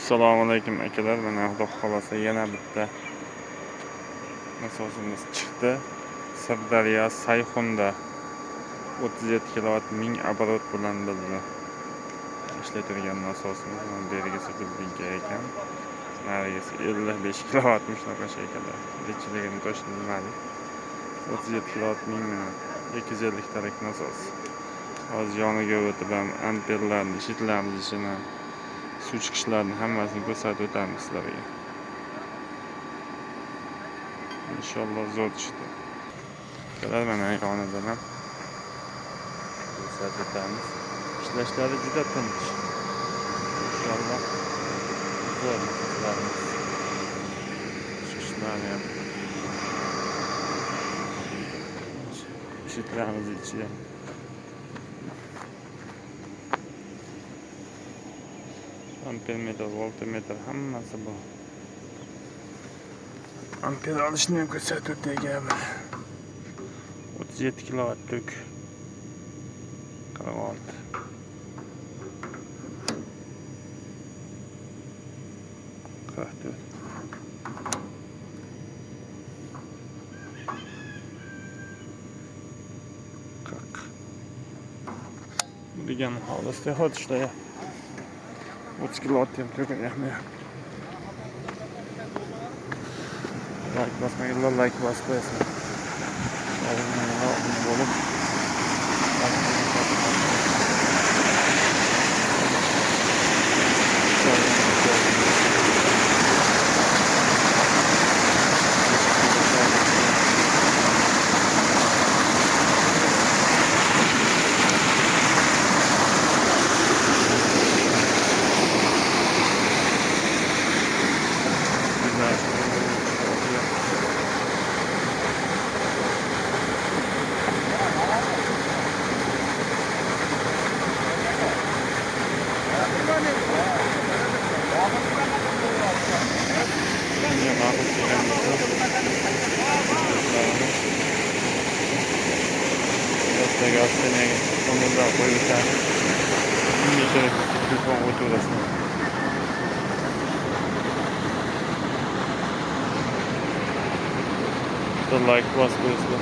Assalomu alaykum akalar. Mana Xudo xolasa yana bitta nasosimiz chiqdi. Sirdaryo Sayxunda 37 kW 1000 оборот bilan bizni ishlatilgan nasosimiz. Mana bergisi bildiga ekan. Narigisi 55 kW shunaqa shekilda. Nechiligini to'g'ri bilmadik. 37 kW 1000 bilan 250 tarak nasos. Hozir yoniga o'tib ham amperlarni, shitlarni ishini, suv chiqishlarini hammasini ko'rsatib o'tamiz sizlarga. Inshaalloh zo'r chiqdi. Akalar mana yonidan ham ko'rsatib o'tamiz. Ishlashlari juda tinch. Inshaalloh zo'r nasoslarimiz. Chiqishlari ham. Shitlarimiz ichiga ampermetr, voltmetr hammasi bor. Amper olishni ham ko'rsatib o'taygan. 37 kW tok. 46. Degan holatda hozir ishlayapti. 30 kW ham ko'payapti. Like bosmaganlar like bosib qo'yasizlar. Bo'lib like bosib qo'yasizlar.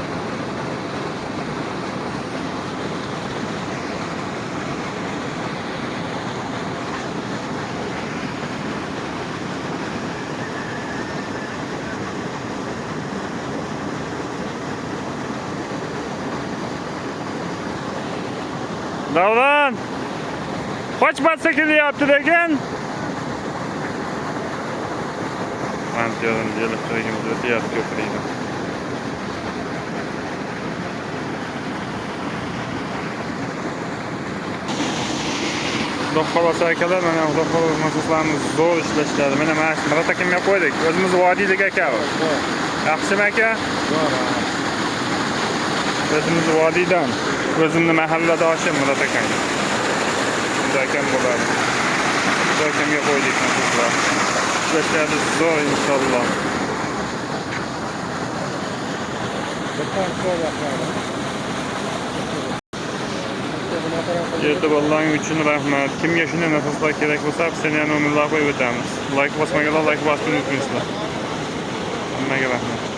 Davron! Qochmasa kelyapti degan. Antiyorni elektrigimiz o'tyapti ko'prikdan. Xudo xolasa akalar, mana Xudo xolasa nasoslarimiz zo'r ishlashlari. Mana Murat akamga qo'ydik. O'zimiz vodiylik aka. Yaxshimi aka? O'zimiz vodiydan. O'zimni mahalladoshim Murat akam. Shunda akam bo'ladi. Xudo akamga qo'ydik nasoslar. Ishlashlari zo'r inshaalloh. E'tiborlaring uchun rahmat. Kimga shunday nasoslar kerak bo'lsa, seni ham nomerlar qo'yib o'tamiz. Like bosmaganlar like bosishni unutmaysizlar. Hammaga rahmat.